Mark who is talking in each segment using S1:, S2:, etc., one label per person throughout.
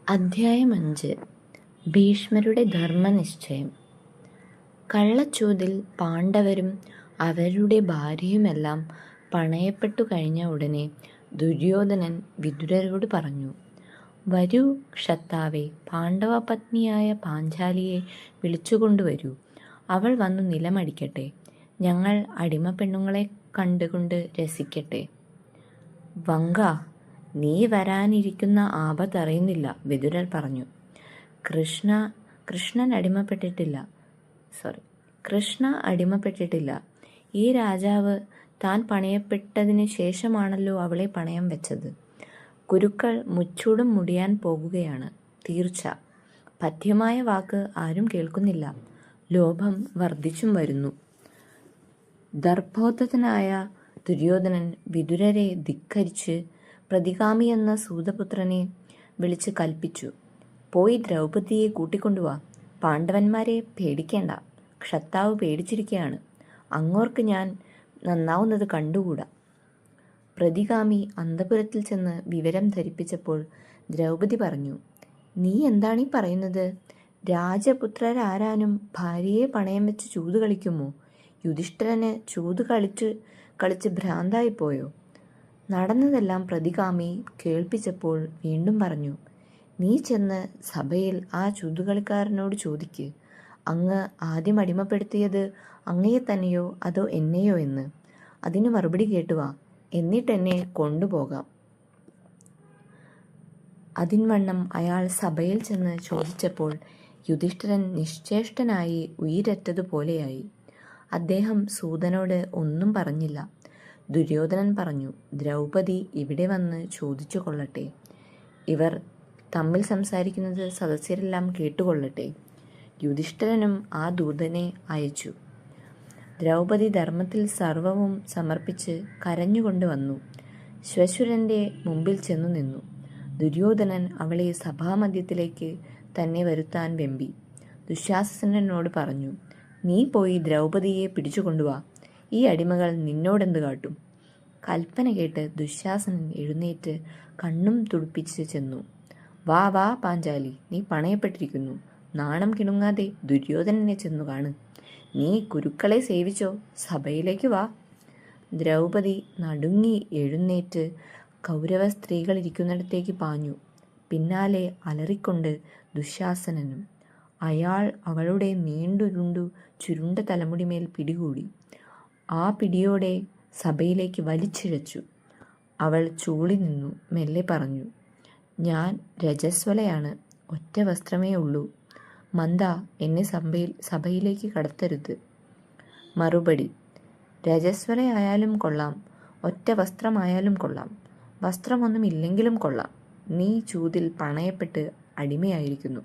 S1: അധ്യായം 5. ഭീഷ്മരുടെ ധർമ്മനിശ്ചയം. കള്ളച്ചൂതിൽ പാണ്ഡവരും അവരുടെ ഭാര്യയുമെല്ലാം പണയപ്പെട്ടു കഴിഞ്ഞ ഉടനെ ദുര്യോധനൻ വിതുരരോട് പറഞ്ഞു, വരൂ ക്ഷത്താവേ, പാണ്ഡവപത്നിയായ പാഞ്ചാലിയെ വിളിച്ചുകൊണ്ടുവരൂ. അവൾ വന്നു നിലമടിക്കട്ടെ. ഞങ്ങൾ അടിമപ്പെണ്ണുങ്ങളെ കണ്ടുകൊണ്ട് രസിക്കട്ടെ. വങ്ക, നീ വരാനിരിക്കുന്ന ആപത്തറിയുന്നില്ല, വിതുരർ പറഞ്ഞു. കൃഷ്ണ അടിമപ്പെട്ടിട്ടില്ല. ഈ രാജാവ് താൻ പണയപ്പെട്ടതിന് ശേഷമാണല്ലോ അവളെ പണയം വെച്ചത്. കുരുക്കൾ മുച്ചൂടും മുടിയാൻ പോകുകയാണ്, തീർച്ച. പഥ്യമായ വാക്ക് ആരും കേൾക്കുന്നില്ല. ലോഭം വർദ്ധിച്ചും വരുന്നു. ദർഭോദ്ധതനായ ദുര്യോധനൻ വിതുരരെ ധിക്കരിച്ച് പ്രതിഗാമിയെന്ന സൂതപുത്രനെ വിളിച്ച് കൽപ്പിച്ചു, പോയി ദ്രൗപദിയെ കൂട്ടിക്കൊണ്ടുവാ. പാണ്ഡവന്മാരെ പേടിക്കേണ്ട, ക്ഷത്താവ് പേടിച്ചിരിക്കുകയാണ്. അങ്ങോർക്ക് ഞാൻ നന്നാവുന്നത് കണ്ടുകൂടാ. പ്രതിഗാമി അന്തപുരത്തിൽ ചെന്ന് വിവരം ധരിപ്പിച്ചപ്പോൾ ദ്രൗപദി പറഞ്ഞു, നീ എന്താണീ പറയുന്നത്? രാജപുത്രരാരാനും ഭാര്യയെ പണയം വെച്ച് ചൂത് കളിക്കുമോ? യുധിഷ്ഠിരന് ചൂത് കളിച്ച് ഭ്രാന്തായിപ്പോയോ? നടന്നതെല്ലാം പ്രതിഗാമി കേൾപ്പിച്ചപ്പോൾ വീണ്ടും പറഞ്ഞു, നീ ചെന്ന് സഭയിൽ ആ ചൂതുകളിക്കാരനോട് ചോദിക്ക്, അങ്ങ് ആദ്യം അടിമപ്പെടുത്തിയത് അങ്ങയെ തന്നെയോ അതോ എന്നെയോ എന്ന്. അതിന് മറുപടി കേട്ടുവാ, എന്നിട്ടെന്നെ കൊണ്ടുപോകാം. അതിൻവണ്ണം അയാൾ സഭയിൽ ചെന്ന് ചോദിച്ചപ്പോൾ യുധിഷ്ഠിരൻ നിശ്ചേഷ്ടനായി ഉയിരറ്റതുപോലെയായി. അദ്ദേഹം സൂതനോട് ഒന്നും പറഞ്ഞില്ല. ദുര്യോധനൻ പറഞ്ഞു, ദ്രൗപദി ഇവിടെ വന്ന് ചോദിച്ചു കൊള്ളട്ടെ. ഇവർ തമ്മിൽ സംസാരിക്കുന്നത് സദസ്യരെല്ലാം കേട്ടുകൊള്ളട്ടെ. യുധിഷ്ഠിരനും ആ ദൂതനെ അയച്ചു. ദ്രൗപദി ധർമ്മത്തിൽ സർവവും സമർപ്പിച്ച് കരഞ്ഞുകൊണ്ട് വന്നു. ശ്വശുരൻ്റെ മുമ്പിൽ ചെന്നു നിന്നു. ദുര്യോധനൻ അവളെ സഭാമധ്യത്തിലേക്ക് തന്നെ വരുത്താൻ വെമ്പി. ദുശ്ശാസനനോട് പറഞ്ഞു, നീ പോയി ദ്രൗപദിയെ പിടിച്ചുകൊണ്ടുവാ. ഈ അടിമകൾ നിന്നോടെന്ത് കാട്ടും? കൽപ്പന കേട്ട് ദുശ്ശാസനൻ എഴുന്നേറ്റ് കണ്ണും തുടുപ്പിച്ച് ചെന്നു. വാ വാ പാഞ്ചാലി, നീ പണയപ്പെട്ടിരിക്കുന്നു. നാണം കിണുങ്ങാതെ ദുര്യോധനനെ ചെന്നു കാണ്. നീ കുരുക്കളെ സേവിച്ചോ? സഭയിലേക്ക് വാ. ദ്രൗപദി നടുങ്ങി എഴുന്നേറ്റ് കൗരവ സ്ത്രീകളിരിക്കുന്നിടത്തേക്ക് പാഞ്ഞു. പിന്നാലെ അലറിക്കൊണ്ട് ദുശ്ശാസനനും. അയാൾ അവളുടെ നീണ്ടുരുണ്ടു ചുരുണ്ട തലമുടിമേൽ പിടികൂടി. ആ പിടിയോടെ സഭയിലേക്ക് വലിച്ചിഴച്ചു. അവൾ ചൂളി നിന്നു മെല്ലെ പറഞ്ഞു, ഞാൻ രജസ്വലയാണ്, ഒറ്റ വസ്ത്രമേ ഉള്ളൂ. മന്ദ, എന്നെ സഭയിലേക്ക് കടത്തരുത്. മറുപടി, രജസ്വലയായാലും കൊള്ളാം, ഒറ്റ വസ്ത്രമായാലും കൊള്ളാം, വസ്ത്രമൊന്നും ഇല്ലെങ്കിലും കൊള്ളാം. നീ ചൂതിൽ പണയപ്പെട്ട് അടിമയായിരിക്കുന്നു.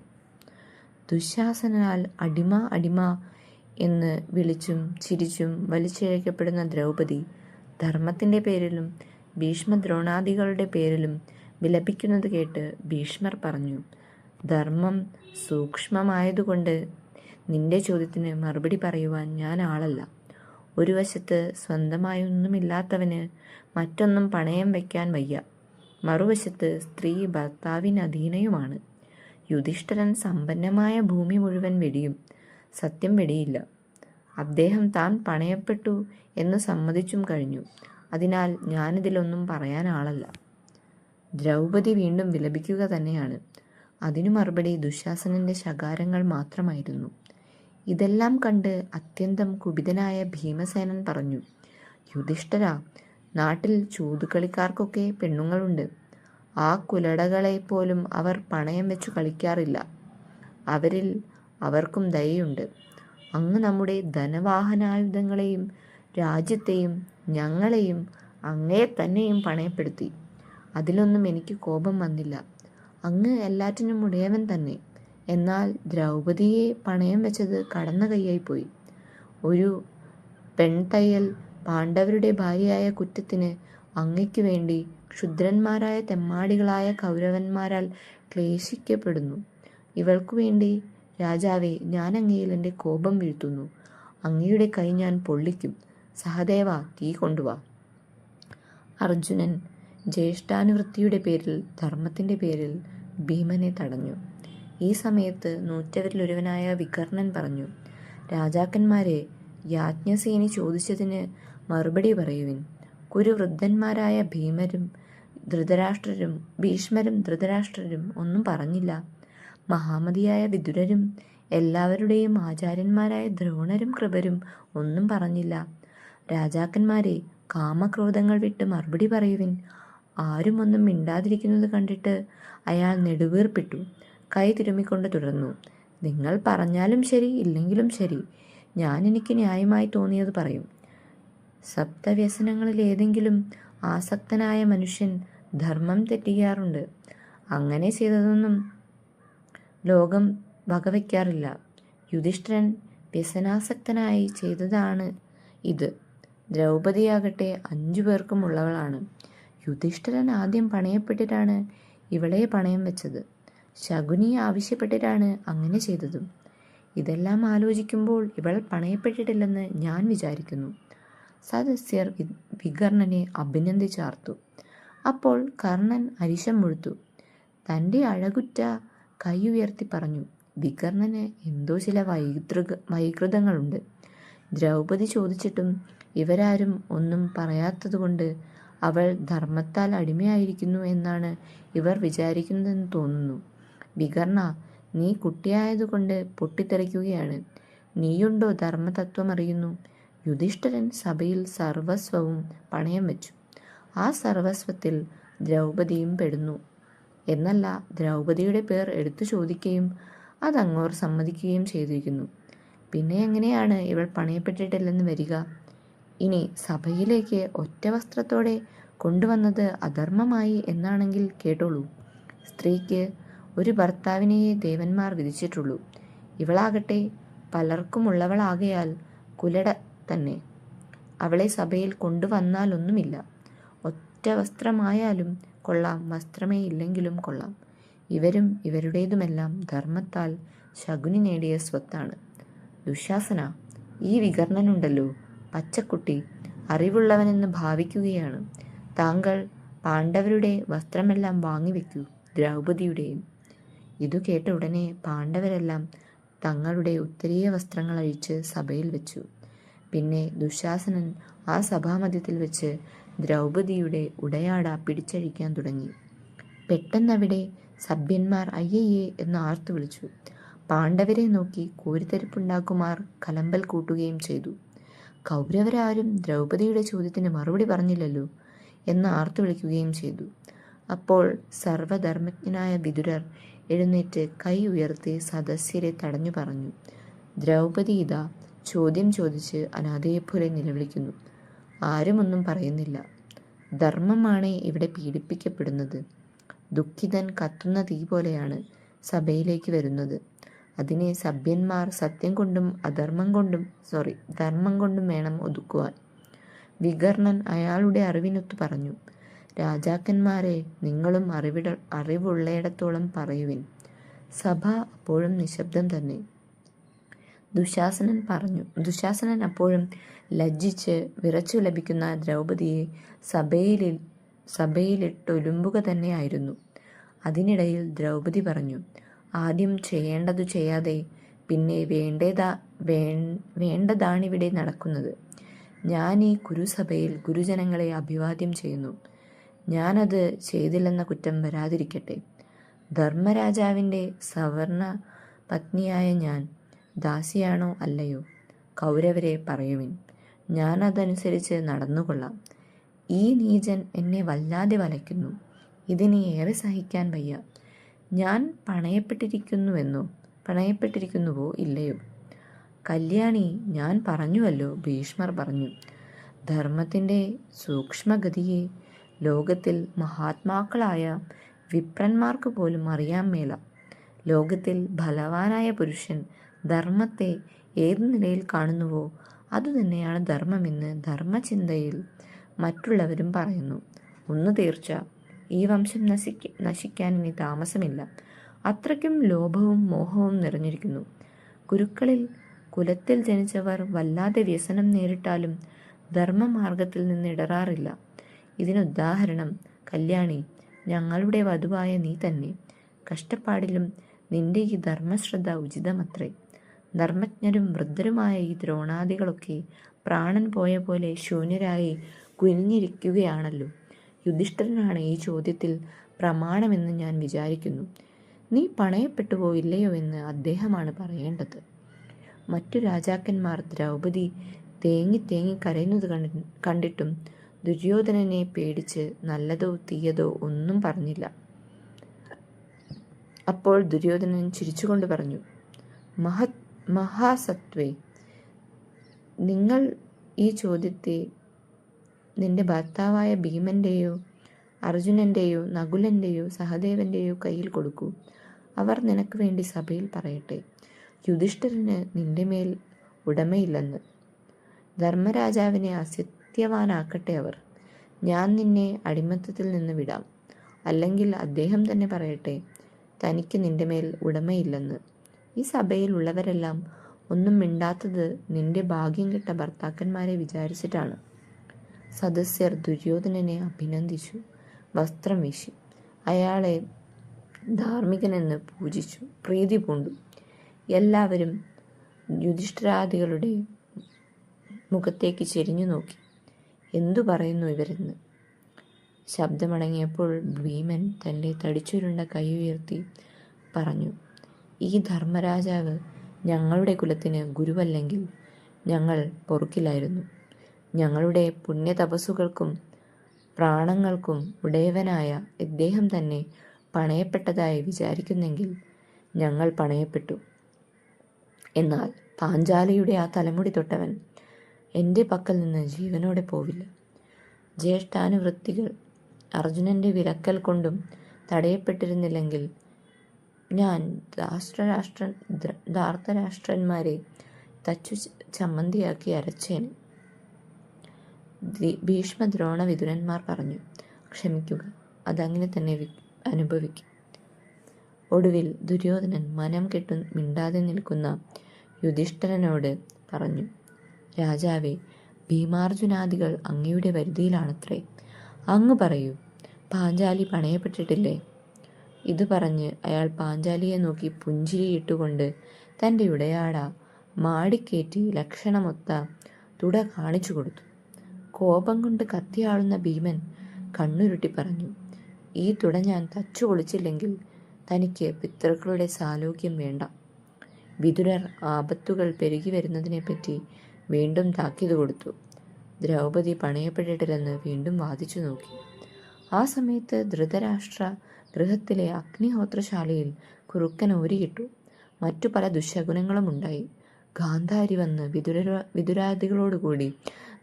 S1: ദുശ്ശാസനാൽ അടിമ അടിമ എന്ന് വിളിച്ചും ചിരിച്ചും വലിച്ചിഴക്കപ്പെടുന്ന ദ്രൗപദി ധർമ്മത്തിൻ്റെ പേരിലും ഭീഷ്മദ്രോണാദികളുടെ പേരിലും വിലപിക്കുന്നത് കേട്ട് ഭീഷ്മർ പറഞ്ഞു, ധർമ്മം സൂക്ഷ്മമായതുകൊണ്ട് നിന്റെ ചോദ്യത്തിന് മറുപടി പറയുവാൻ ഞാൻ ആളല്ല. ഒരു വശത്ത് സ്വന്തമായൊന്നുമില്ലാത്തവന് മറ്റൊന്നും പണയം വയ്ക്കാൻ വയ്യ. മറുവശത്ത് സ്ത്രീ ഭർത്താവിന് അധീനയുമാണ്. യുധിഷ്ഠിരൻ സമ്പന്നമായ ഭൂമി മുഴുവൻ വെടിയും, സത്യം വെടിയില്ല. അദ്ദേഹം താൻ പണയപ്പെട്ടു എന്ന് സമ്മതിച്ചും കഴിഞ്ഞു. അതിനാൽ ഞാനിതിലൊന്നും പറയാൻ ആളല്ല. ദ്രൗപദി വീണ്ടും വിലപിക്കുക തന്നെയാണ്. അതിനു മറുപടി ദുശ്ശാസനന്റെ ശകാരങ്ങൾ മാത്രമായിരുന്നു. ഇതെല്ലാം കണ്ട് അത്യന്തം കുപിതനായ ഭീമസേനൻ പറഞ്ഞു, യുധിഷ്ഠിര, നാട്ടിൽ ചൂതുകളിക്കാർക്കൊക്കെ പെണ്ണുങ്ങളുണ്ട്. ആ കുലടകളെപ്പോലും അവർ പണയം വെച്ചു കളിക്കാറില്ല. അവരിൽ അവർക്കും ദയയുണ്ട്. അങ്ങ് നമ്മുടെ ധനവാഹനായുധങ്ങളെയും രാജ്യത്തെയും ഞങ്ങളെയും അങ്ങയെ തന്നെയും പണയപ്പെടുത്തി. അതിലൊന്നും എനിക്ക് കോപം വന്നില്ല. അങ്ങ് എല്ലാറ്റിനും ഉടയവൻ തന്നെ. എന്നാൽ ദ്രൗപദിയെ പണയം വെച്ചത് കടന്ന കൈയായിപ്പോയി. ഒരു പെൺതയ്യൽ പാണ്ഡവരുടെ ഭാര്യയായ കുറ്റത്തിന് അങ്ങയ്ക്ക് വേണ്ടി ക്ഷുദ്രന്മാരായ തെമ്മാടികളായ കൗരവന്മാരാൽ ക്ലേശിക്കപ്പെടുന്നു. ഇവൾക്കു വേണ്ടി രാജാവേ, ഞാൻ അങ്ങയിൽ എൻ്റെ കോപം വീഴ്ത്തുന്നു. അങ്ങയുടെ കൈ ഞാൻ പൊള്ളിക്കും. സഹദേവ, തീ കൊണ്ടുവാ. അർജുനൻ ജ്യേഷ്ഠാനുവൃത്തിയുടെ പേരിൽ ധർമ്മത്തിൻ്റെ പേരിൽ ഭീമനെ തടഞ്ഞു. ഈ സമയത്ത് നൂറ്റവരിലൊരുവനായ വികർണൻ പറഞ്ഞു, രാജാക്കന്മാരെ, യാജ്ഞസേനി ചോദിച്ചതിന് മറുപടി പറയുവിൻ. കുരുവൃദ്ധന്മാരായ ഭീഷ്മരും ധൃതരാഷ്ട്രരും ഒന്നും പറഞ്ഞില്ല. മഹാമതിയായ വിദുരരും എല്ലാവരുടെയും ആചാര്യന്മാരായ ദ്രോണരും കൃപരും ഒന്നും പറഞ്ഞില്ല. രാജാക്കന്മാരെ, കാമക്രോധങ്ങൾ വിട്ട് മറുപടി പറയുവിൻ. ആരും ഒന്നും മിണ്ടാതിരിക്കുന്നത് കണ്ടിട്ട് അയാൾ നെടുവീർപ്പിട്ടു. കൈ തിരുമ്മിക്കൊണ്ട് തുടർന്നു, നിങ്ങൾ പറഞ്ഞാലും ശരി, ഇല്ലെങ്കിലും ശരി, ഞാൻ എനിക്ക് ന്യായമായി തോന്നിയത് പറയും. സപ്തവ്യസനങ്ങളിലേതെങ്കിലും ആസക്തനായ മനുഷ്യൻ ധർമ്മം തെറ്റിക്കാറുണ്ട്. അങ്ങനെ ചെയ്തതൊന്നും ലോകം വകവയ്ക്കാറില്ല. യുധിഷ്ഠിരൻ വ്യസനാസക്തനായി ചെയ്തതാണ് ഇത്. ദ്രൗപദിയാകട്ടെ 5 പേർക്കും ഉള്ളവളാണ്. യുധിഷ്ഠിരൻ ആദ്യം പണയപ്പെട്ടിട്ടാണ് ഇവളെ പണയം വെച്ചത്. ശകുനി ആവശ്യപ്പെട്ടിട്ടാണ് അങ്ങനെ ചെയ്തതും. ഇതെല്ലാം ആലോചിക്കുമ്പോൾ ഇവൾ പണയപ്പെട്ടിട്ടില്ലെന്ന് ഞാൻ വിചാരിക്കുന്നു. സദസ്യർ വികർണനെ അഭിനന്ദിച്ചാർത്തു. അപ്പോൾ കർണൻ അരിശം മുഴുത്തു. തൻ്റെ അഴകുറ്റ കൈ ഉയർത്തി പറഞ്ഞു, വികർണന് എന്തോ ചില വൈകൃതങ്ങളുണ്ട്. ദ്രൗപദി ചോദിച്ചിട്ടും ഇവരാരും ഒന്നും പറയാത്തതുകൊണ്ട് അവൾ ധർമ്മത്താൽ അടിമയായിരിക്കുന്നു എന്നാണ് ഇവർ വിചാരിക്കുന്നതെന്ന് തോന്നുന്നു. വികർണ, നീ കുട്ടിയായതുകൊണ്ട് പൊട്ടിത്തെറിക്കുകയാണ്. നീയുണ്ടോ ധർമ്മതത്വം അറിയുന്നു? യുധിഷ്ഠിരൻ സഭയിൽ സർവസ്വവും പണയം വെച്ചു. ആ സർവസ്വത്തിൽ ദ്രൗപദിയും പെടുന്നു. എന്നല്ല, ദ്രൗപദിയുടെ പേർ എടുത്തു ചോദിക്കുകയും അതങ്ങോർ സമ്മതിക്കുകയും ചെയ്തിരിക്കുന്നു. പിന്നെ എങ്ങനെയാണ് ഇവൾ പണയപ്പെട്ടിട്ടില്ലെന്ന് വരിക? ഇനി സഭയിലേക്ക് ഒറ്റ വസ്ത്രത്തോടെ കൊണ്ടുവന്നത് അധർമ്മമായി എന്നാണെങ്കിൽ കേട്ടോളൂ. സ്ത്രീക്ക് ഒരു ഭർത്താവിനെയേ ദേവന്മാർ വിധിച്ചിട്ടുള്ളൂ. ഇവളാകട്ടെ പലർക്കുമുള്ളവളാകയാൽ കുലട തന്നെ. അവളെ സഭയിൽ കൊണ്ടുവന്നാലൊന്നുമില്ല. ഒറ്റ വസ്ത്രമായാലും കൊള്ളാം, വസ്ത്രമേ ഇല്ലെങ്കിലും കൊള്ളാം. ഇവരും ഇവരുടേതുമെല്ലാം ധർമ്മത്താൽ ശകുനി നേടിയ സ്വത്താണ്. ദുശാസന, ഈ വികർണനുണ്ടല്ലോ, പച്ചക്കുട്ടി, അറിവുള്ളവനെന്ന് ഭാവിക്കുകയാണ്. താങ്കൾ പാണ്ഡവരുടെ വസ്ത്രമെല്ലാം വാങ്ങിവെക്കൂ, ദ്രൗപദിയുടെയും. ഇതു കേട്ട ഉടനെ പാണ്ഡവരെല്ലാം തങ്ങളുടെ ഉത്തരീയ വസ്ത്രങ്ങൾ അഴിച്ച് സഭയിൽ വെച്ചു. പിന്നെ ദുശാസനൻ ആ സഭാമധ്യത്തിൽ വെച്ച് ദ്രൗപദിയുടെ ഉടയാട പിടിച്ചഴിക്കാൻ തുടങ്ങി. പെട്ടെന്നവിടെ സഭ്യന്മാർ അയ്യയ്യേ എന്ന് ആർത്തു വിളിച്ചു. പാണ്ഡവരെ നോക്കി കോരിത്തരിപ്പുണ്ടാക്കുമാർ കലമ്പൽ കൂട്ടുകയും ചെയ്തു. കൗരവരാരും ദ്രൗപദിയുടെ ചോദ്യത്തിന് മറുപടി പറഞ്ഞില്ലല്ലോ എന്ന് ആർത്തു വിളിക്കുകയും ചെയ്തു. അപ്പോൾ സർവധർമ്മജ്ഞനായ വിദുരർ എഴുന്നേറ്റ് കൈ ഉയർത്തി സദസ്യരെ തടഞ്ഞു പറഞ്ഞു, ദ്രൗപദി ഇതാ ചോദ്യം ചോദിച്ച് അനാഥയെപ്പോലെ നിലവിളിക്കുന്നു. ആരും ഒന്നും പറയുന്നില്ല. ധർമ്മമാണ് ഇവിടെ പീഡിപ്പിക്കപ്പെടുന്നത്. ദുഃഖിതൻ കത്തുന്ന തീ പോലെയാണ് സഭയിലേക്ക് വരുന്നത്. അതിനെ സഭ്യന്മാർ സത്യം കൊണ്ടും ധർമ്മം കൊണ്ടും വേണം ഒതുക്കുവാൻ. വികർണൻ അയാളുടെ അറിവിനൊത്തു പറഞ്ഞു, രാജാക്കന്മാരെ, നിങ്ങളും അറിവുള്ളയിടത്തോളം പറയുവിൻ. സഭ അപ്പോഴും നിശബ്ദം തന്നെ. ദുശാസനൻ അപ്പോഴും ലജ്ജിച്ച് വിറച്ചു ലഭിക്കുന്ന ദ്രൗപദിയെ സഭയിലിട്ടൊലുമ്പുക തന്നെയായിരുന്നു. അതിനിടയിൽ ദ്രൗപദി പറഞ്ഞു, ആദ്യം ചെയ്യേണ്ടതു ചെയ്യാതെ പിന്നെ വേണ്ടതാണിവിടെ നടക്കുന്നത്. ഞാൻ ഈ കുരുസഭയിൽ ഗുരുജനങ്ങളെ അഭിവാദ്യം ചെയ്യുന്നു. ഞാനത് ചെയ്തില്ലെന്ന കുറ്റം വരാതിരിക്കട്ടെ. ധർമ്മരാജാവിൻ്റെ സവർണ പത്നിയായ ഞാൻ ദാസിയാണോ അല്ലയോ? കൗരവരെ പറയുവിൻ, ഞാനതനുസരിച്ച് നടന്നുകൊള്ളാം. ഈ നീചൻ എന്നെ വല്ലാതെ വലയ്ക്കുന്നു. ഇതിന് ഏറെ സഹിക്കാൻ വയ്യ. ഞാൻ പണയപ്പെട്ടിരിക്കുന്നുവോ ഇല്ലയോ? കല്യാണി, ഞാൻ പറഞ്ഞുവല്ലോ, ഭീഷ്മർ പറഞ്ഞു, ധർമ്മത്തിൻ്റെ സൂക്ഷ്മഗതിയെ ലോകത്തിൽ മഹാത്മാക്കളായ വിപ്രന്മാർക്ക് പോലും അറിയാൻ മേല. ലോകത്തിൽ ബലവാനായ പുരുഷൻ ധർമ്മത്തെ ഏതു നിലയിൽ കാണുന്നുവോ അതുതന്നെയാണ് ധർമ്മമെന്ന് ധർമ്മചിന്തയിൽ മറ്റുള്ളവരും പറയുന്നു. ഒന്ന് തീർച്ച, ഈ വംശം നശിക്കാൻ ഇനി താമസമില്ല. അത്രയ്ക്കും ലോഭവും മോഹവും നിറഞ്ഞിരിക്കുന്നു. കുലത്തിൽ ജനിച്ചവർ വല്ലാതെ വ്യസനം നേരിട്ടാലും ധർമ്മമാർഗത്തിൽ നിന്ന് ഇടറാറില്ല. ഇതിനുദാഹരണം കല്യാണി, ഞങ്ങളുടെ വധുവായ നീ തന്നെ. കഷ്ടപ്പാടിലും നിന്റെ ഈ ധർമ്മശ്രദ്ധ ഉചിതമത്രേ. ധർമ്മജ്ഞരും വൃദ്ധരുമായ ഈ ദ്രോണാദികളൊക്കെ പ്രാണൻ പോയ പോലെ ശൂന്യരായി കുനിഞ്ഞിരിക്കുകയാണല്ലോ. യുധിഷ്ഠിരനാണ് ഈ ചോദ്യത്തിൽ പ്രമാണമെന്ന് ഞാൻ വിചാരിക്കുന്നു. നീ പണയപ്പെട്ടുവോ ഇല്ലയോ എന്ന് അദ്ദേഹമാണ് പറയേണ്ടത്. മറ്റു രാജാക്കന്മാർ ദ്രൗപദി തേങ്ങി തേങ്ങി കരയുന്നത് കണ്ടിട്ടും ദുര്യോധനനെ പേടിച്ച് നല്ലതോ തീയതോ ഒന്നും പറഞ്ഞില്ല. അപ്പോൾ ദുര്യോധനൻ ചിരിച്ചുകൊണ്ട് പറഞ്ഞു, മഹാസത്വേ, നിങ്ങൾ ഈ ചോദ്യത്തെ നിന്റെ ഭർത്താവായ ഭീമന്റെയോ അർജുനന്റെയോ നകുലന്റെയോ സഹദേവന്റെയോ കയ്യിൽ കൊടുക്കൂ. അവർ നിനക്ക് വേണ്ടി സഭയിൽ പറയട്ടെ. യുധിഷ്ഠിരന് നിന്റെ മേൽ ഉടമയില്ലെന്ന്. ധർമ്മരാജാവിനെ അസത്യവാനാക്കട്ടെ അവർ. ഞാൻ നിന്നെ അടിമത്തത്തിൽ നിന്ന് വിടാം. അല്ലെങ്കിൽ അദ്ദേഹം തന്നെ പറയട്ടെ, തനിക്ക് നിന്റെ മേൽ ഉടമയില്ലെന്ന്. ഈ സഭയിൽ ഉള്ളവരെല്ലാം ഒന്നും മിണ്ടാത്തത് നിന്റെ ഭാഗ്യം കെട്ട ഭർത്താക്കന്മാരെ വിചാരിച്ചിട്ടാണ്. സദസ്യർ ദുര്യോധനനെ അഭിനന്ദിച്ചു, വസ്ത്രം വീശി. അയാളെ ധാർമ്മികനെന്ന് പൂജിച്ചു, പ്രീതി പൂണ്ടു. എല്ലാവരും യുധിഷ്ഠിരാദികളുടെ മുഖത്തേക്ക് ചെരിഞ്ഞു നോക്കി. എന്തു പറയുന്നു ഇവരെന്ന്. ശബ്ദമടങ്ങിയപ്പോൾ ഭീമൻ തൻ്റെ തടിച്ചുരുണ്ട കൈ ഉയർത്തി പറഞ്ഞു, ഈ ധർമ്മരാജാവ് ഞങ്ങളുടെ കുലത്തിന് ഗുരുവല്ലെങ്കിൽ ഞങ്ങൾ പൊറുക്കില്ലായിരുന്നു. ഞങ്ങളുടെ പുണ്യതപസ്സുകൾക്കും പ്രാണങ്ങൾക്കും ഉടയവനായ ഇദ്ദേഹം തന്നെ പണയപ്പെട്ടതായി വിചാരിക്കുന്നെങ്കിൽ ഞങ്ങൾ പണയപ്പെട്ടു. എന്നാൽ പാഞ്ചാലിയുടെ ആ തലമുടി തൊട്ടവൻ എൻ്റെ പക്കൽ നിന്ന് ജീവനോടെ പോവില്ല. ജ്യേഷ്ഠാനുവൃത്തികൾ അർജുനൻ്റെ വിലക്കൽ കൊണ്ടും തടയപ്പെട്ടിരുന്നില്ലെങ്കിൽ ഞാൻ ധാർത്തരാഷ്ട്രന്മാരെ തച്ചു ചമ്മന്തിയാക്കി അരച്ചേന്. ഭീഷ്മ ദ്രോണ വിതുരന്മാർ പറഞ്ഞു, ക്ഷമിക്കുക, അതങ്ങനെ തന്നെ അനുഭവിക്കും. ഒടുവിൽ ദുര്യോധനൻ മനം കെട്ടു മിണ്ടാതെ നിൽക്കുന്ന യുധിഷ്ഠിരനോട് പറഞ്ഞു, രാജാവേ, ഭീമാർജുനാദികൾ അങ്ങയുടെ വരുതിയിലാണത്രേ. അങ്ങ് പറയൂ, പാഞ്ചാലി പണയപ്പെട്ടിട്ടില്ലേ? ഇത് പറഞ്ഞ് അയാൾ പാഞ്ചാലിയെ നോക്കി പുഞ്ചിരിയിട്ടുകൊണ്ട് തൻ്റെ ഉടയാട മാടിക്കേറ്റി ലക്ഷണമൊത്ത തുട കാണിച്ചു കൊടുത്തു. കോപം കൊണ്ട് കത്തിയാളുന്ന ഭീമൻ കണ്ണുരുട്ടി പറഞ്ഞു, ഈ തുട ഞാൻ തച്ചു പൊളിച്ചില്ലെങ്കിൽ തനിക്ക് പിതൃക്കളുടെ സാലോക്യം വേണ്ട. വിതുരർ ആപത്തുകൾ പെരുകി വരുന്നതിനെപ്പറ്റി വീണ്ടും താക്കീത് കൊടുത്തു. ദ്രൗപദി പണയപ്പെട്ടിട്ടില്ലെന്ന് വീണ്ടും വാദിച്ചു നോക്കി. ആ സമയത്ത് ധൃതരാഷ്ട്ര ഗൃഹത്തിലെ അഗ്നിഹോത്രശാലയിൽ കുറുക്കൻ ഓരിയിട്ടു. മറ്റു പല ദുശകുനങ്ങളും ഉണ്ടായി. ഗാന്ധാരി വന്ന് വിതുരാദികളോടുകൂടി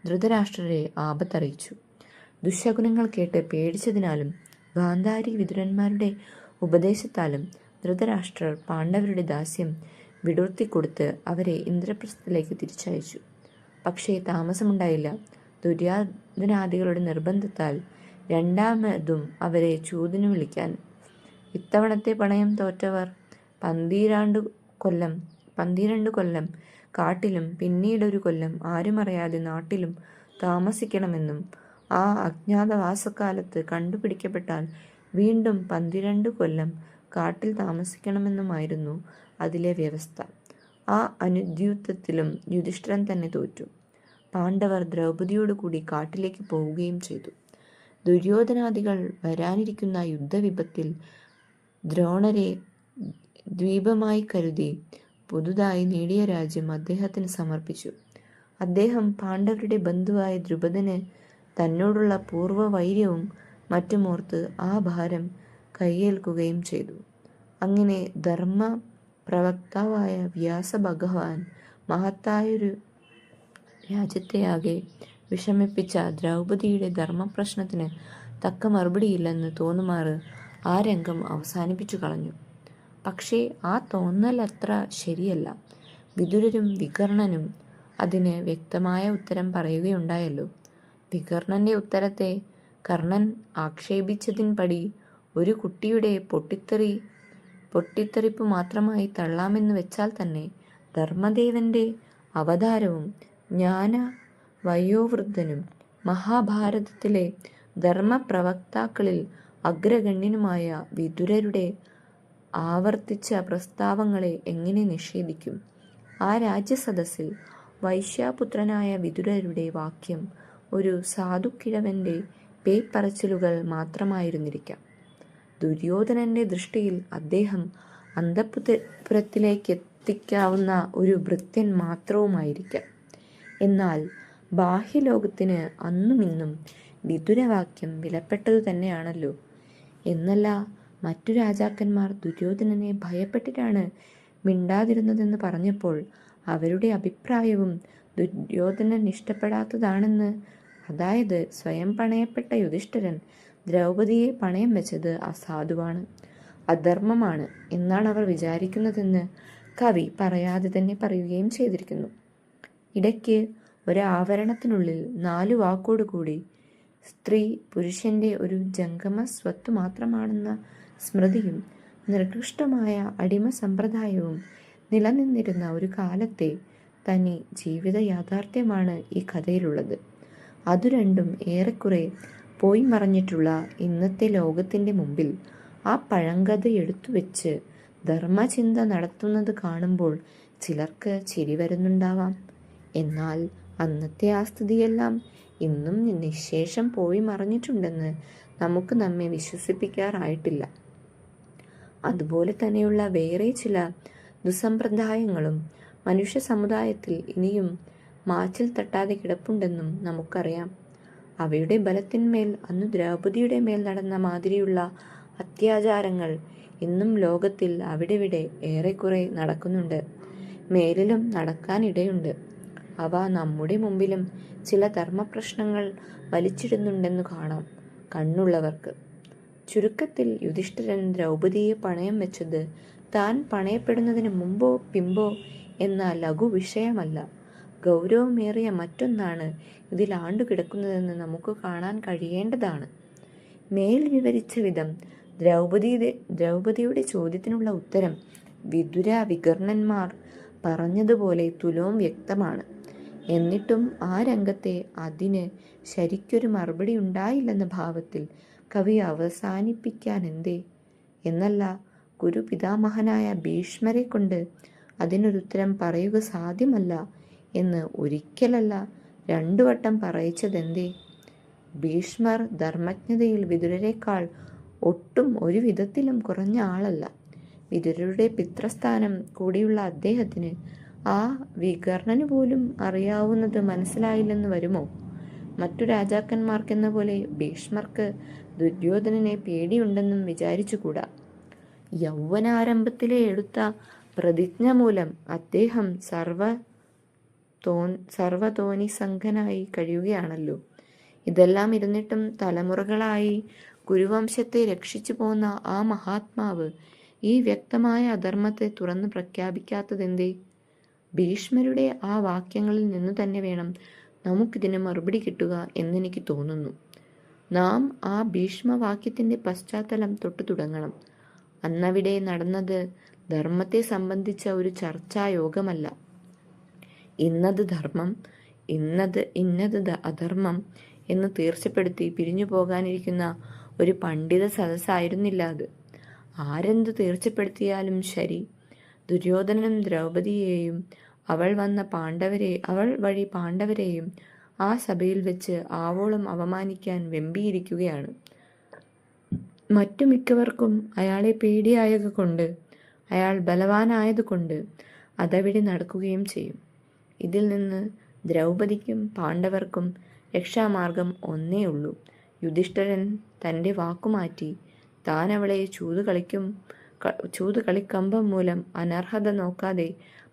S1: ധൃതരാഷ്ട്രരെ ആപത്തറിയിച്ചു. ദുശകുനങ്ങൾ കേട്ട് പേടിച്ചതിനാലും ഗാന്ധാരി വിതുരന്മാരുടെ ഉപദേശത്താലും ധൃതരാഷ്ട്രർ പാണ്ഡവരുടെ ദാസ്യം വിടുർത്തിക്കൊടുത്ത് അവരെ ഇന്ദ്രപ്രസ്ഥത്തിലേക്ക് തിരിച്ചയച്ചു. പക്ഷേ താമസമുണ്ടായില്ല. ദുര്യോധനാദികളുടെ നിർബന്ധത്താൽ രണ്ടാമതും അവരെ ചൂതിനു വിളിക്കാൻ. ഇത്തവണത്തെ പണയം തോറ്റവർ 12 കൊല്ലം കാട്ടിലും പിന്നീടൊരു കൊല്ലം ആരുമറിയാതെ നാട്ടിലും താമസിക്കണമെന്നും ആ അജ്ഞാതവാസക്കാലത്ത് കണ്ടുപിടിക്കപ്പെട്ടാൽ വീണ്ടും 12 കൊല്ലം കാട്ടിൽ താമസിക്കണമെന്നുമായിരുന്നു അതിലെ വ്യവസ്ഥ. ആ അനുദ്യൂതത്തിലും യുധിഷ്ഠിരൻ തന്നെ തോറ്റു. പാണ്ഡവർ ദ്രൗപദിയോടുകൂടി കാട്ടിലേക്ക് പോവുകയും ചെയ്തു. ദുര്യോധനാദികൾ വരാനിരിക്കുന്ന യുദ്ധവിപത്തിൽ ദ്രോണരെ ദ്വീപമായി കരുതി പുതുതായി നേടിയ രാജ്യം അദ്ദേഹത്തിന് സമർപ്പിച്ചു. അദ്ദേഹം പാണ്ഡവരുടെ ബന്ധുവായ ദ്രുപദന് തന്നോടുള്ള പൂർവ്വവൈര്യവും മറ്റുമോർത്ത് ആ ഭാരം കൈയേൽക്കുകയും ചെയ്തു. അങ്ങനെ ധർമ്മ പ്രവക്താവായ വ്യാസഭഗവാൻ മഹത്തായൊരു രാജ്യത്തെയാകെ വിഷമിപ്പിച്ച ദ്രൗപദിയുടെ ധർമ്മപ്രശ്നത്തിന് തക്ക മറുപടിയില്ലെന്ന് തോന്നുമാറ് ആ രംഗം അവസാനിപ്പിച്ചു കളഞ്ഞു. പക്ഷേ ആ തോന്നലത്ര ശരിയല്ല. വിതുരരും വികർണനും അതിന് വ്യക്തമായ ഉത്തരം പറയുകയുണ്ടായല്ലോ. വികർണന്റെ ഉത്തരത്തെ കർണൻ ആക്ഷേപിച്ചതിൻപടി ഒരു കുട്ടിയുടെ പൊട്ടിത്തെറിപ്പ് മാത്രമായി തള്ളാമെന്ന് വെച്ചാൽ തന്നെ ധർമ്മദേവന്റെ അവതാരവും ജ്ഞാന വയോവൃദ്ധനും മഹാഭാരതത്തിലെ ധർമ്മപ്രവക്താക്കളിൽ അഗ്രഗണ്യനുമായ വിതുരരുടെ ആവർത്തിച്ച പ്രസ്താവങ്ങളെ എങ്ങനെ നിഷേധിക്കും? ആ രാജ്യസദസ്സിൽ വൈശ്യാപുത്രനായ വിതുരരുടെ വാക്യം ഒരു സാധുക്കിഴവന്റെ പേപ്പറച്ചിലുകൾ മാത്രമായിരുന്നിരിക്കാം. ദുര്യോധനന്റെ ദൃഷ്ടിയിൽ അദ്ദേഹം അന്തഃപുരത്തിലേക്കെത്തിക്കാവുന്ന ഒരു ഭൃത്യൻ മാത്രവുമായിരിക്കാം. എന്നാൽ ബാഹ്യലോകത്തിന് അന്നും ഇന്നും വിതുരവാക്യം വിലപ്പെട്ടതു തന്നെയാണല്ലോ. എന്നല്ല, മറ്റു രാജാക്കന്മാർ ദുര്യോധനനെ ഭയപ്പെട്ടിട്ടാണ് മിണ്ടാതിരുന്നതെന്ന് പറഞ്ഞപ്പോൾ അവരുടെ അഭിപ്രായവും ദുര്യോധനൻ ഇഷ്ടപ്പെടാത്തതാണെന്ന്. അതായത്, സ്വയം പണയപ്പെട്ട യുധിഷ്ഠിരൻ ദ്രൗപദിയെ പണയം വെച്ചത് അസാധുവാണ്, അധർമ്മമാണ് എന്നാണ് അവർ വിചാരിക്കുന്നതെന്ന് കവി പറയാതെ തന്നെ പറയുകയും ചെയ്തിരിക്കുന്നു. ഇടയ്ക്ക് ഒരാവരണത്തിനുള്ളിൽ 4 വാക്കോടുകൂടി സ്ത്രീ പുരുഷന്റെ ഒരു ജംഗമ സ്വത്ത് മാത്രമാണെന്ന സ്മൃതിയും നിർകൃഷ്ടമായ അടിമ സമ്പ്രദായവും നിലനിന്നിരുന്ന ഒരു കാലത്തെ തനി ജീവിത യാഥാർത്ഥ്യമാണ് ഈ കഥയിലുള്ളത്. അതു രണ്ടും ഏറെക്കുറെ പോയി മറഞ്ഞിട്ടുള്ള ഇന്നത്തെ ലോകത്തിൻ്റെ മുമ്പിൽ ആ പഴങ്കഥ എടുത്തുവെച്ച് ധർമ്മചിന്ത നടത്തുന്നത് കാണുമ്പോൾ ചിലർക്ക് ചിരി വരുന്നുണ്ടാവാം. എന്നാൽ അന്നത്തെ ആ സ്ഥിതിയെല്ലാം ഇന്നും നിശേഷം പോയി മറഞ്ഞിട്ടുണ്ടെന്ന് നമുക്ക് നമ്മെ വിശ്വസിപ്പിക്കാറായിട്ടില്ല. അതുപോലെ തന്നെയുള്ള വേറെ ചില ദുസമ്പ്രദായങ്ങളും മനുഷ്യ സമുദായത്തിൽ ഇനിയും മാച്ചിൽ തട്ടാതെ കിടപ്പുണ്ടെന്നും നമുക്കറിയാം. അവയുടെ ബലത്തിന്മേൽ അന്ന് ദ്രൗപദിയുടെ മേൽ നടന്ന മാതിരിയുള്ള അത്യാചാരങ്ങൾ ഇന്നും ലോകത്തിൽ അവിടെവിടെ ഏറെക്കുറെ നടക്കുന്നുണ്ട്, മേലിലും നടക്കാനിടയുണ്ട്. അവ നമ്മുടെ മുമ്പിലും ചില ധർമ്മപ്രശ്നങ്ങൾ വലിച്ചിടുന്നുണ്ടെന്നു കാണാം കണ്ണുള്ളവർക്ക്. ചുരുക്കത്തിൽ, യുധിഷ്ഠിരൻ ദ്രൗപദിയെ പണയം വെച്ചത് താൻ പണയപ്പെടുന്നതിന് മുമ്പോ പിമ്പോ എന്ന ലഘു വിഷയമല്ല, ഗൗരവമേറിയ മറ്റൊന്നാണ് ഇതിൽ ആണ്ടുകിടക്കുന്നതെന്ന് നമുക്ക് കാണാൻ കഴിയേണ്ടതാണ്. മേൽ വിവരിച്ച വിധം ദ്രൗപദിയുടെ ചോദ്യത്തിനുള്ള ഉത്തരം വിതുര വികർണന്മാർ പറഞ്ഞതുപോലെ തുലോം വ്യക്തമാണ്. എന്നിട്ടും ആ രംഗത്തെ അതിന് ശരിക്കൊരു മറുപടി ഉണ്ടായില്ലെന്ന ഭാവത്തിൽ കവി അവസാനിപ്പിക്കാനെന്തേ? എന്നല്ല, ഗുരുപിതാമഹനായ ഭീഷ്മരെ കൊണ്ട് അതിനൊരുത്തരം പറയുക സാധ്യമല്ല എന്ന് ഒരിക്കലല്ല 2 വട്ടം പറയിച്ചതെന്തേ? ഭീഷ്മർ ധർമ്മജ്ഞതയിൽ വിതുരരെക്കാൾ ഒട്ടും ഒരു വിധത്തിലും കുറഞ്ഞ ആളല്ല. വിതുരരുടെ പിതൃസ്ഥാനം കൂടിയുള്ള അദ്ദേഹത്തിന് ആ വികർണന് പോലും അറിയാവുന്നത് മനസ്സിലായില്ലെന്ന് വരുമോ? മറ്റു രാജാക്കന്മാർക്കെന്ന പോലെ ഭീഷ്മർക്ക് ദുര്യോധനനെ പേടിയുണ്ടെന്നും വിചാരിച്ചുകൂടാ. യൗവനാരംഭത്തിലെ എടുത്ത പ്രതിജ്ഞ മൂലം അദ്ദേഹം സർവതോനിസംഘനായി കഴിയുകയാണല്ലോ. ഇതെല്ലാം ഇരുന്നിട്ടും തലമുറകളായി കുരുവംശത്തെ രക്ഷിച്ചു പോന്ന ആ മഹാത്മാവ് ഈ വ്യക്തമായ അധർമ്മത്തെ തുറന്ന് പ്രഖ്യാപിക്കാത്തതെന്തേ? ഭീഷ്മരുടെ ആ വാക്യങ്ങളിൽ നിന്നു തന്നെ വേണം നമുക്കിതിന് മറുപടി കിട്ടുക എന്നെനിക്ക് തോന്നുന്നു. നാം ആ ഭീഷ്മവാക്യത്തിൻ്റെ പശ്ചാത്തലം തൊട്ടു തുടങ്ങണം. അന്നവിടെ നടന്നത് ധർമ്മത്തെ സംബന്ധിച്ച ഒരു ചർച്ചായോഗമല്ല. ഇന്നത് ധർമ്മം, ഇന്നത് അധർമ്മം എന്ന് തീർച്ചപ്പെടുത്തി പിരിഞ്ഞു പോകാനിരിക്കുന്ന ഒരു പണ്ഡിത സദസ്സായിരുന്നില്ല അത്. ആരെന്തു തീർച്ചപ്പെടുത്തിയാലും ശരി, ദുര്യോധനനും ദ്രൗപദിയെയും അവൾ വഴി പാണ്ഡവരെയും ആ സഭയിൽ വെച്ച് ആവോളം അവമാനിക്കാൻ വെമ്പിയിരിക്കുകയാണ്. മറ്റു മിക്കവർക്കും അയാളെ പേടിയായതുകൊണ്ട്, അയാൾ ബലവാനായതുകൊണ്ട് അതവിടെ നടക്കുകയും ചെയ്യും. ഇതിൽ നിന്ന് ദ്രൗപദിക്കും പാണ്ഡവർക്കും രക്ഷാമാർഗം ഒന്നേ ഉള്ളൂ. യുധിഷ്ഠിരൻ തൻ്റെ വാക്കുമാറ്റി താൻ അവളെ ചൂതുകളിക്കമ്പം മൂലം അനർഹത നോക്കാതെ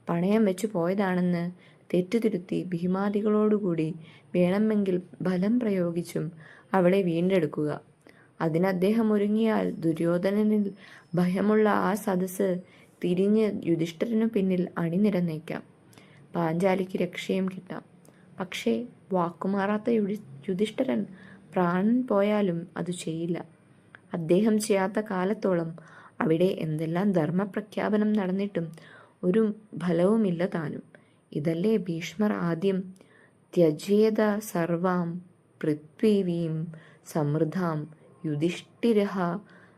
S1: പണയം വെച്ചു പോയതാണെന്ന് തെറ്റുതിരുത്തി ഭീമാദികളോടുകൂടി വേണമെങ്കിൽ ബലം പ്രയോഗിച്ചും അവളെ വീണ്ടെടുക്കുക. അതിന് അദ്ദേഹം ഒരുങ്ങിയാൽ ദുര്യോധനനിൽ ഭയമുള്ള ആ സദസ്സ് തിരിഞ്ഞ് യുധിഷ്ഠിരനു പിന്നിൽ അണിനിരന്നേക്കാം. പാഞ്ചാലിക്ക് രക്ഷയും കിട്ടാം. പക്ഷേ വാക്കുമാറാത്ത യുധിഷ്ഠിരൻ പ്രാണൻ പോയാലും അത് ചെയ്യില്ല. അദ്ദേഹം ചെയ്യാത്ത കാലത്തോളം അവിടെ എന്തെല്ലാം ധർമ്മപ്രഖ്യാപനം നടന്നിട്ടും ഒരു ഫലവുമില്ല താനും. ഇതല്ലേ ഭീഷ്മർ ആദ്യം ത്യജേത സർവാം പൃഥ്വീം സമൃദ്ധാം യുധിഷ്ഠിരഃ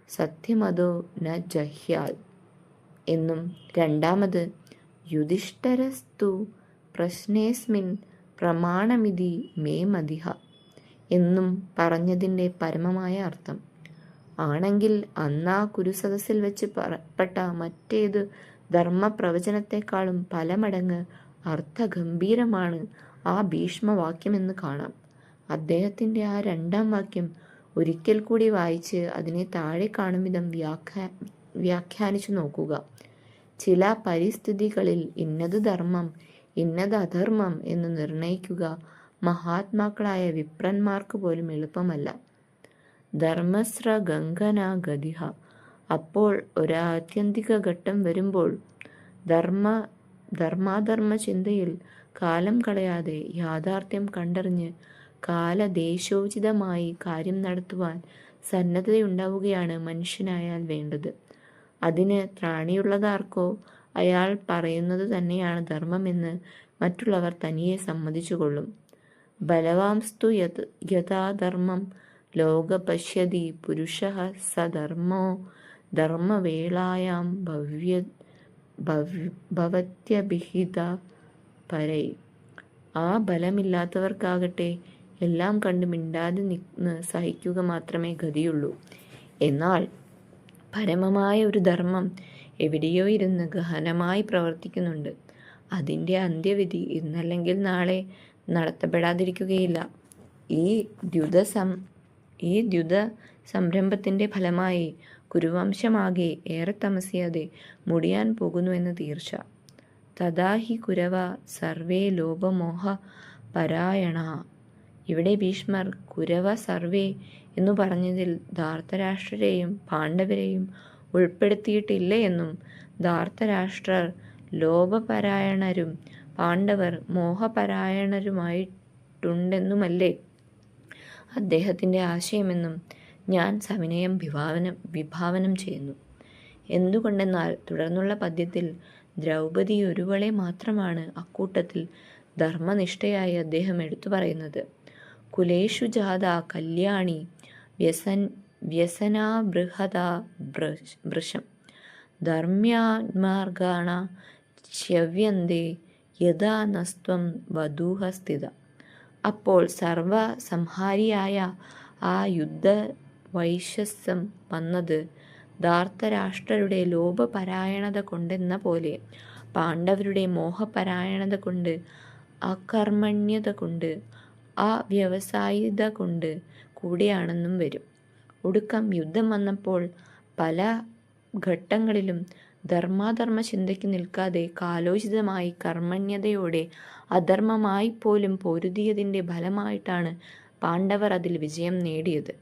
S1: സത്യമതോ ന ജഹ്യാൽ എന്നും രണ്ടാമത് യുധിഷ്ഠിരസ്തു പ്രശ്നേസ്മിൻ പ്രമാണമിതി മേ മതിഹ എന്നും പറഞ്ഞതിൻ്റെ പരമമായ അർത്ഥം. ആണെങ്കിൽ അന്നാ കുരുസദസ്സിൽ വെച്ച് പറപ്പെട്ട മറ്റേത് ധർമ്മപ്രവചനത്തെക്കാളും പല മടങ്ങ് അർത്ഥഗംഭീരമാണ് ആ ഭീഷ്മവാക്യമെന്ന് കാണാം. അദ്ദേഹത്തിൻ്റെ ആ രണ്ടാം വാക്യം ഒരിക്കൽ കൂടി വായിച്ച് അതിനെ താഴെ കാണും വിധം വ്യാഖ്യാനിച്ചു നോക്കുക. ചില പരിസ്ഥിതികളിൽ ഇന്നത് ധർമ്മം ഇന്നത് അധർമ്മം എന്ന് നിർണയിക്കുക മഹാത്മാക്കളായ വിപ്രന്മാർക്ക് പോലും എളുപ്പമല്ല. ധർമ്മസ്ര ഗംഗന ഗതിഹ. അപ്പോൾ ഒരാത്യന്തിക ഘട്ടം വരുമ്പോൾ ധർമാധർമ്മ ചിന്തയിൽ കാലം കളയാതെ യാഥാർത്ഥ്യം കണ്ടറിഞ്ഞ് കാലദേശോചിതമായി കാര്യം നടത്തുവാൻ സന്നദ്ധതയുണ്ടാവുകയാണ് മനുഷ്യനായാൽ വേണ്ടത്. അതിന് ത്രാണിയുള്ളതാർക്കോ അയാൾ പറയുന്നത് തന്നെയാണ് ധർമ്മമെന്ന് മറ്റുള്ളവർ തനിയെ സമ്മതിച്ചുകൊള്ളും. ബലവാംസ്തു യഥാധർമ്മം ലോക പശ്യതി പുരുഷഃ സധർമ്മോ ധർമ്മവേളായാം ഭവത്യഭിഹിത പരൈ. ആ ബലമില്ലാത്തവർക്കാകട്ടെ എല്ലാം കണ്ട് മിണ്ടാതെ നിന്ന് സഹിക്കുക മാത്രമേ ഗതിയുള്ളൂ. എന്നാൽ പരമമായ ഒരു ധർമ്മം എവിടെയോ ഇരുന്ന് ഗഹനമായി പ്രവർത്തിക്കുന്നുണ്ട്. അതിൻ്റെ അന്ത്യവിധി ഇന്നല്ലെങ്കിൽ നാളെ നടത്തപ്പെടാതിരിക്കുകയില്ല. ഈ ദ്യുത സംരംഭത്തിൻ്റെ ഫലമായി കുരുവംശമാകെ ഏറെ താമസിയാതെ മുടിയാൻ പോകുന്നുവെന്ന് തീർച്ച. തഥാഹി കുരവ സർവേ ലോപമോഹ പരായണ. ഇവിടെ ഭീഷ്മർ കുരവ സർവേ എന്നു പറഞ്ഞതിൽ ധാർത്തരാഷ്ട്രരെയും പാണ്ഡവരെയും ഉൾപ്പെടുത്തിയിട്ടില്ല എന്നും ധാർത്തരാഷ്ട്രർ ലോപപരായണരും പാണ്ഡവർ മോഹപരായണരുമായിട്ടുണ്ടെന്നുമല്ലേ അദ്ദേഹത്തിൻ്റെ ആശയമെന്നും ഞാൻ സവിനയം വിഭാവനം ചെയ്യുന്നു. എന്തുകൊണ്ടെന്നാൽ തുടർന്നുള്ള പദ്യത്തിൽ ദ്രൗപദി ഒരുവളെ മാത്രമാണ് അക്കൂട്ടത്തിൽ ധർമ്മനിഷ്ഠയായി അദ്ദേഹം എടുത്തു പറയുന്നത്. കുലേഷു ജാത കല്യാണി വ്യസനാബൃഹതാ വൃഷം ധർമ്മ്യാത്മാർഗാണ ച്യവ്യന്തേ യഥാ നസ്ത്വം വധൂഹ സ്ഥിത. അപ്പോൾ സർവസംഹാരിയായ ആ യുദ്ധവൈശസ്യം വന്നത് ധാർത്തരാഷ്ട്രരുടെ ലോപപരായണത കൊണ്ടെന്ന പോലെ പാണ്ഡവരുടെ മോഹപരായണത കൊണ്ട്, അകർമ്മണ്യത കൊണ്ട്, അവ്യവസായിത കൊണ്ട് കൂടിയാണെന്നും വരും. ഒടുക്കം യുദ്ധം വന്നപ്പോൾ പല ഘട്ടങ്ങളിലും ധർമാധർമ്മ ചിന്തയ്ക്ക് നിൽക്കാതെ കാലോചിതമായി കർമ്മണ്യതയോടെ അധർമ്മമായി പോലും പൊരുതിയതിൻ്റെ ഫലമായിട്ടാണ് പാണ്ഡവർ അതിൽ വിജയം നേടിയത്.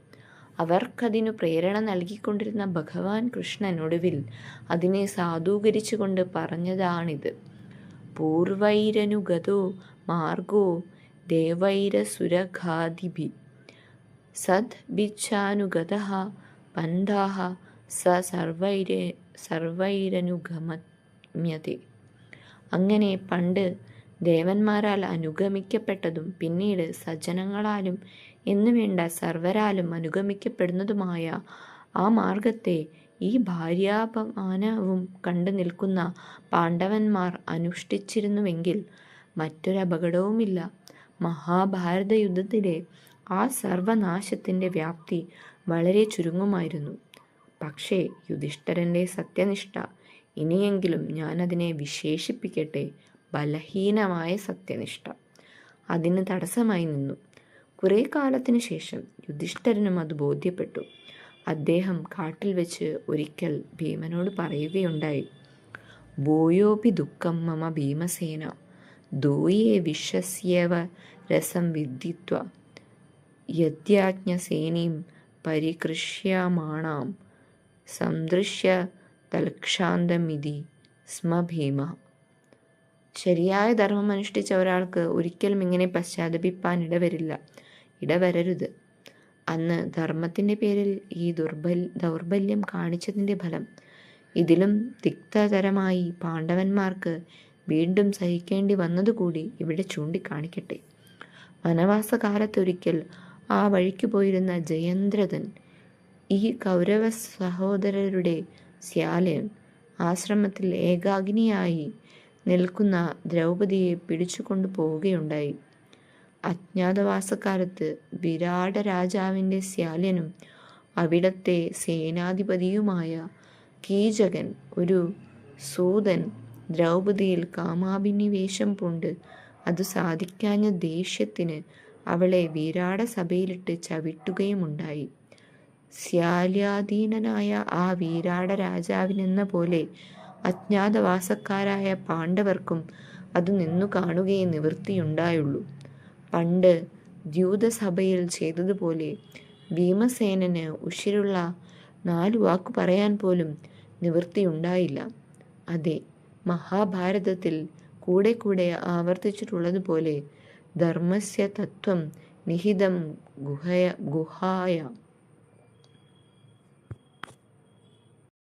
S1: അവർക്കതിനു പ്രേരണ നൽകിക്കൊണ്ടിരുന്ന ഭഗവാൻ കൃഷ്ണൻ ഒടുവിൽ അതിനെ സാധൂകരിച്ചുകൊണ്ട് പറഞ്ഞതാണിത്. പൂർവൈരനുഗതോ മാർഗോ ദേവൈരസുരഘാതിഭി സദ്ഭിച്ഛാനുഗതഃ പന്ഥാഃ സ സർവൈരനുഗമ്യത്തെ. അങ്ങനെ പണ്ട് ദേവന്മാരാൽ അനുഗമിക്കപ്പെട്ടതും പിന്നീട് സജ്ജനങ്ങളാലും എന്നുവേണ്ട സർവരാലും അനുഗമിക്കപ്പെടുന്നതുമായ ആ മാർഗത്തെ ഈ ഭാര്യാപമാനവും കണ്ടു നിൽക്കുന്ന പാണ്ഡവന്മാർ അനുഷ്ഠിച്ചിരുന്നുവെങ്കിൽ മറ്റൊരപകടവുമില്ല. മഹാഭാരത യുദ്ധത്തിലെ ആ സർവനാശത്തിൻ്റെ വ്യാപ്തി വളരെ ചുരുങ്ങുമായിരുന്നു. പക്ഷേ യുധിഷ്ഠിരൻ്റെ സത്യനിഷ്ഠ, ഇനിയെങ്കിലും ഞാനതിനെ വിശേഷിപ്പിക്കട്ടെ, ബലഹീനമായ സത്യനിഷ്ഠ, അതിന് തടസ്സമായി നിന്നു. കുറേ കാലത്തിനു ശേഷം യുധിഷ്ഠിരനും അത് ബോധ്യപ്പെട്ടു. അദ്ദേഹം കാട്ടിൽ വെച്ച് ഒരിക്കൽ ഭീമനോട് പറയുകയുണ്ടായി. ഭൂയോപി ദുഃഖം മമ ഭീമസേന ദൂയേ വിശ്വസ്യേവ രസം വിദ്ധിത്വ യദ്യാജ്ഞസേനീം പരികൃഷ്യമാണാം സദൃശ്യ തൽക്ഷാന്തമിതി സ്മ ഭീമ. ശരിയായ ധർമ്മം അനുഷ്ഠിച്ച ഒരാൾക്ക് ഒരിക്കലും ഇങ്ങനെ പശ്ചാത്തപിപ്പാൻ ഇടവരരുത്. അന്ന് ധർമ്മത്തിൻ്റെ പേരിൽ ഈ ദൗർബല്യം കാണിച്ചതിൻ്റെ ഫലം ഇതിലും തിക്തതരമായി പാണ്ഡവന്മാർക്ക് വീണ്ടും സഹിക്കേണ്ടി വന്നതുകൂടി ഇവിടെ ചൂണ്ടിക്കാണിക്കട്ടെ. വനവാസകാലത്തൊരിക്കൽ ആ വഴിക്ക് പോയിരുന്ന ജയന്ദ്രഥൻ ഈ കൗരവ സഹോദരരുടെ ശ്യാലൻ ആശ്രമത്തിൽ ഏകാഗ്നിയായി നിൽക്കുന്ന ദ്രൗപദിയെ പിടിച്ചു കൊണ്ടുപോവുകയുണ്ടായി. അജ്ഞാതവാസക്കാലത്ത് വിരാട രാജാവിൻ്റെ ശ്യാല്യനും അവിടത്തെ സേനാധിപതിയുമായ കീചകൻ ഒരു സൂതൻ ദ്രൗപദിയിൽ കാമാഭിനിവേശം പൂണ്ട് അത് സാധിക്കാഞ്ഞ ദേഷ്യത്തിന് അവളെ വിരാട സഭയിലിട്ട് ചവിട്ടുകയുമുണ്ടായി. ശ്യാല്യാധീനനായ ആ വിരാട രാജാവിനെന്ന പോലെ അജ്ഞാതവാസക്കാരായ പാണ്ഡവർക്കും അത് നിന്നു കാണുകയെ നിവൃത്തിയുണ്ടായുള്ളൂ. പണ്ട് ദ്യൂതസഭയിൽ ചെയ്തതുപോലെ ഭീമസേനന് ഉശിരുള്ള 4 വാക്കു പറയാൻ പോലും നിവൃത്തിയുണ്ടായില്ല. അതെ, മഹാഭാരതത്തിൽ കൂടെ കൂടെ ആവർത്തിച്ചിട്ടുള്ളതുപോലെ ധർമ്മസ്യ തത്വം നിഹിതം ഗുഹായ